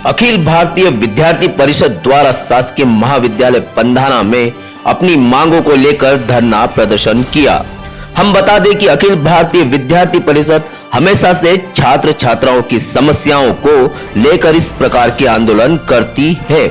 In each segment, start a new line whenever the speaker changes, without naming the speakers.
अखिल भारतीय विद्यार्थी परिषद द्वारा शासकीय महाविद्यालय पंधाना में अपनी मांगों को लेकर धरना प्रदर्शन किया। हम बता दें कि अखिल भारतीय विद्यार्थी परिषद हमेशा से छात्र छात्राओं की समस्याओं को लेकर इस प्रकार के आंदोलन करती है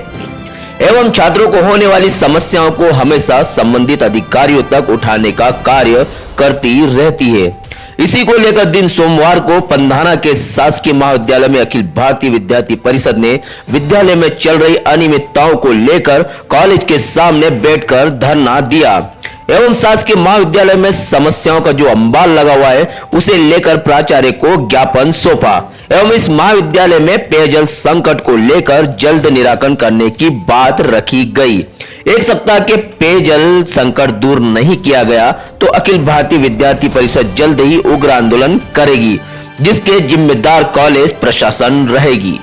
एवं छात्रों को होने वाली समस्याओं को हमेशा संबंधित अधिकारियों तक उठाने का कार्य करती रहती है। इसी को लेकर दिन सोमवार को पंधाना के शासकीय महाविद्यालय में अखिल भारतीय विद्यार्थी परिषद ने विद्यालय में चल रही अनियमितताओं को लेकर कॉलेज के सामने बैठकर धरना दिया एवं शासकीय महाविद्यालय में समस्याओं का जो अंबार लगा हुआ है उसे लेकर प्राचार्य को ज्ञापन सौंपा एवं इस महाविद्यालय में पेयजल संकट को लेकर जल्द निराकरण करने की बात रखी गई। एक सप्ताह के पेयजल संकट दूर नहीं किया गया तो अखिल भारतीय विद्यार्थी परिषद जल्द ही उग्र आंदोलन करेगी, जिसके जिम्मेदार कॉलेज प्रशासन रहेगी।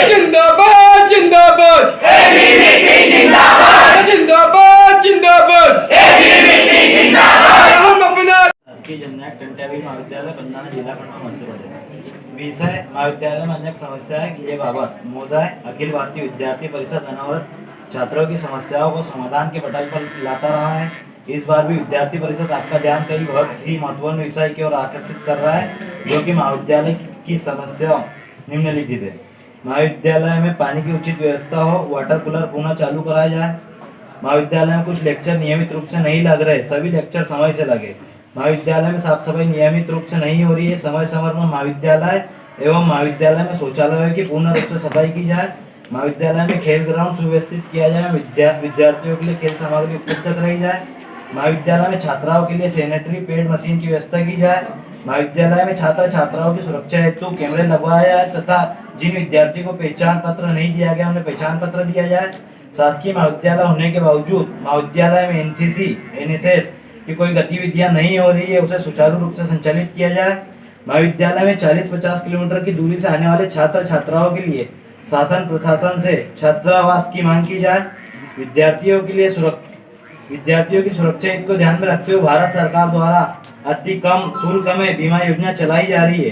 जिंदाबाद जिंदाबाद जिंदाबाद जिंदाबाद जिंदाबाद हम अपना
शासकीय जननायक टंट्यावी महाविद्यालय पंधाना जिला खंड मध्य प्रदेश। विषय महाविद्यालय में अनेक समस्याएं ये बाबत महोदय अखिल भारतीय विद्यार्थी परिषद अनवरत छात्रों की समस्याओं को समाधान के पटल पर लाता रहा है। इस बार भी विद्यार्थी परिषद आपका ध्यान कई बहुत ही महत्वपूर्ण विषय की ओर आकर्षित कर रहा है, जो कि महाविद्यालय की समस्या निम्नलिखित है। महाविद्यालय में पानी की उचित व्यवस्था हो, वाटर कूलर पुनः चालू कराया जाए। महाविद्यालय में कुछ लेक्चर नियमित रूप से नहीं लग रहे, सभी लेक्चर समय से लगे। महाविद्यालय में साफ सफाई नियमित रूप से नहीं हो रही है। समय समय पर महाविद्यालय एवं महाविद्यालय में शौचालयों की पूर्ण रूप से सफाई की जाए। महाविद्यालय में खेल ग्राउंड सुव्यवस्थित किया जाए। विद्यार्थियों के लिए खेल सामग्री उपलब्ध कराई जाए। महाविद्यालय में छात्राओं के लिए सैनिटरी पैड मशीन की व्यवस्था की जाए। महाविद्यालय में छात्र छात्राओं की सुरक्षा हेतु कैमरे लगवाया जाए तथा जिन विद्यार्थियों को पहचान पत्र नहीं दिया गया उन्हें पहचान पत्र दिया जाए। शासकीय महाविद्यालय होने के बावजूद महाविद्यालय में एनसीसी एनएसएस की कोई गतिविधियां नहीं हो रही है, उसे सुचारू रूप से संचालित किया जाए। महाविद्यालय में 40-50 किलोमीटर की दूरी से आने वाले छात्र छात्राओं के लिए शासन प्रशासन से छात्रावास की मांग की जाए। विद्यार्थियों की सुरक्षा हित को ध्यान में रखते हुए भारत सरकार द्वारा अति कम शुल्क में बीमा योजना चलाई जा रही है।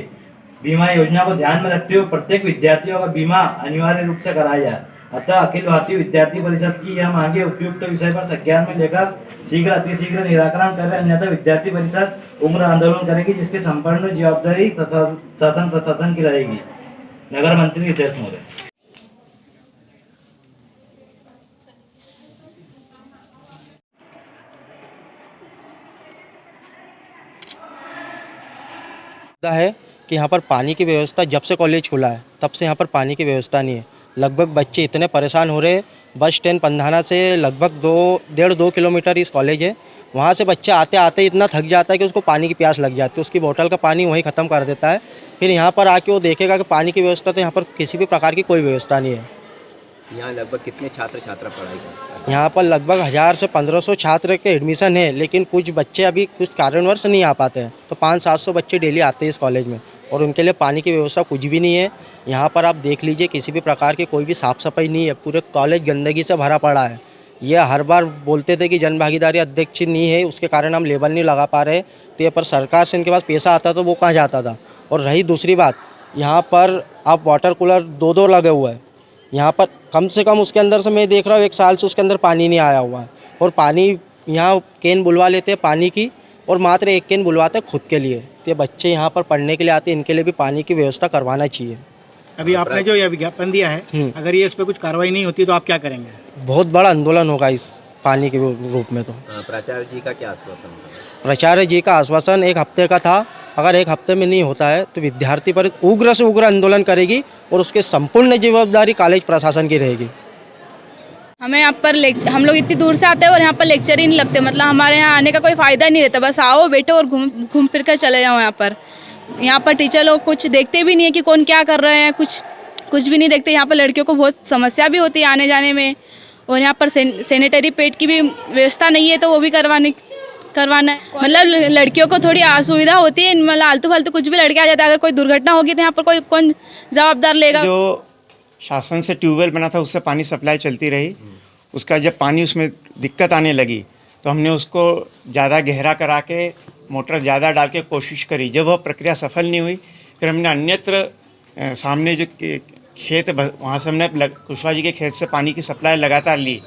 बीमा योजना को ध्यान में रखते हुए प्रत्येक विद्यार्थियों का बीमा अनिवार्य रूप से कराया जाए। अतः अखिल भारतीय विद्यार्थी परिषद की यह मांगे उपयुक्त विषय पर संज्ञान में लेकर शीघ्र अतिशीघ्र निराकरण करें, अन्यथा विद्यार्थी परिषद उग्र आंदोलन करेगी, जिसकी संपूर्ण जवाबदारी शासन प्रशासन की रहेगी। नगर मंत्री रितेश मौर्य।
है कि यहाँ पर पानी की व्यवस्था जब से कॉलेज खुला है तब से यहाँ पर पानी की व्यवस्था नहीं है। लगभग बच्चे इतने परेशान हो रहे हैं। बस स्टैंड पंधाना से लगभग 1.5-2 किलोमीटर इस कॉलेज है। वहाँ से बच्चे आते आते इतना थक जाता है कि उसको पानी की प्यास लग जाती है, उसकी बोतल का पानी वहीं ख़त्म कर देता है। फिर यहाँ पर आके वो देखेगा कि पानी की व्यवस्था, तो यहाँ पर किसी भी प्रकार की कोई व्यवस्था नहीं है।
यहाँ लगभग कितने छात्र छात्रा पढ़ाई करते हैं?
यहाँ पर लगभग 1000 से 1500 छात्र के एडमिशन है, लेकिन कुछ बच्चे अभी कुछ कारणवश नहीं आ पाते हैं, तो 500-700 बच्चे डेली आते हैं इस कॉलेज में और उनके लिए पानी की व्यवस्था कुछ भी नहीं है। यहाँ पर आप देख लीजिए किसी भी प्रकार की कोई भी साफ़ सफाई नहीं है, पूरे कॉलेज गंदगी से भरा पड़ा है। ये हर बार बोलते थे कि जन भागीदारी अध्यक्ष नहीं है, उसके कारण हम लेबल नहीं लगा पा रहे, तो ये पर सरकार से इनके पास पैसा आता तो वो कहाँ जाता था। और रही दूसरी बात, यहाँ पर आप वाटर कूलर 2-2 लगे हुए हैं। यहाँ पर कम से कम उसके अंदर से मैं देख रहा हूँ 1 साल से उसके अंदर पानी नहीं आया हुआ है। और पानी यहाँ कैन बुलवा लेते हैं पानी की, और मात्र 1 कैन बुलवाते हैं खुद के लिए। तो ये बच्चे यहाँ पर पढ़ने के लिए आते हैं, इनके लिए भी पानी की व्यवस्था करवाना चाहिए।
अभी आपने जो यह विज्ञापन दिया है, अगर ये इस पर कुछ कार्रवाई नहीं होती तो आप क्या करेंगे?
बहुत बड़ा आंदोलन होगा इस पानी के रूप में। तो
प्राचार्य जी का क्या आश्वासन था?
प्राचार्य जी का आश्वासन 1 हफ्ते का था। अगर 1 हफ्ते में नहीं होता है तो विद्यार्थी पर उग्र से उग्र आंदोलन करेगी और उसके संपूर्ण जवाबदारी कॉलेज प्रशासन की रहेगी।
हमें यहाँ पर हम लोग इतनी दूर से आते हैं और यहाँ पर लेक्चर ही नहीं लगते, मतलब हमारे यहाँ आने का कोई फ़ायदा नहीं रहता। बस आओ बैठो और घूम फिर कर चले जाओ। यहाँ पर टीचर लोग कुछ देखते भी नहीं है कि कौन क्या कर रहे हैं, कुछ भी नहीं देखते। यहाँ पर लड़कियों को बहुत समस्या भी होती है आने जाने में, और यहाँ पर सैनिटरी पैड की भी व्यवस्था नहीं है, तो वो भी करवाना है। मतलब लड़कियों को थोड़ी असुविधा होती है, मतलब आलतू फालतू कुछ भी लड़के आ जाते हैं। अगर कोई दुर्घटना होगी तो यहाँ पर कौन जवाबदार लेगा?
जो शासन से ट्यूबवेल बना था उससे पानी सप्लाई चलती रही, उसका जब पानी उसमें दिक्कत आने लगी तो हमने उसको ज़्यादा गहरा करा के मोटर ज़्यादा डाल के कोशिश करी। जब वह प्रक्रिया सफल नहीं हुई, फिर हमने अन्यत्र सामने जो खेत वहाँ से हमने कुशवाहा जी के खेत से पानी की सप्लाई लगातार ली,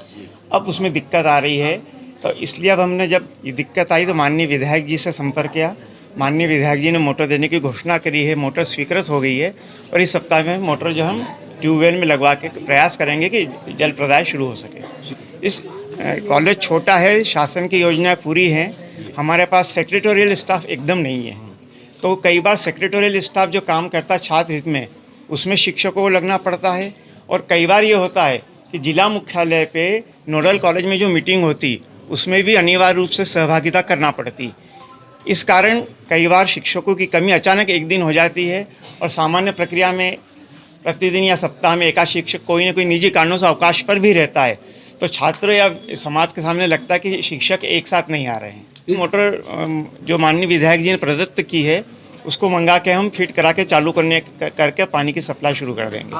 अब उसमें दिक्कत आ रही है। तो इसलिए अब हमने जब ये दिक्कत आई तो माननीय विधायक जी से संपर्क किया। माननीय विधायक जी ने मोटर देने की घोषणा करी है, मोटर स्वीकृत हो गई है और इस सप्ताह में मोटर जो हम ट्यूबवेल में लगवा के प्रयास करेंगे कि जल प्रदाय शुरू हो सके। इस कॉलेज छोटा है, शासन की योजनाएं पूरी हैं, हमारे पास सेक्रेटोरियल स्टाफ एकदम नहीं है। तो कई बार सेक्रेटोरियल स्टाफ जो काम करता है छात्र हित में, उसमें शिक्षकों को लगना पड़ता है। और कई बार ये होता है कि जिला मुख्यालय पे नोडल कॉलेज में जो मीटिंग होती उसमें भी अनिवार्य रूप से सहभागिता करना पड़ती। इस कारण कई बार शिक्षकों की कमी अचानक एक दिन हो जाती है और सामान्य प्रक्रिया में प्रतिदिन या सप्ताह में एकाध शिक्षक कोई न कोई निजी कारणों से अवकाश पर भी रहता है, तो छात्र या समाज के सामने लगता है कि शिक्षक एक साथ नहीं आ रहे हैं। मोटर जो माननीय विधायक जी ने प्रदत्त की है उसको मंगा के हम फिट करा के चालू करके पानी की सप्लाई शुरू कर देंगे।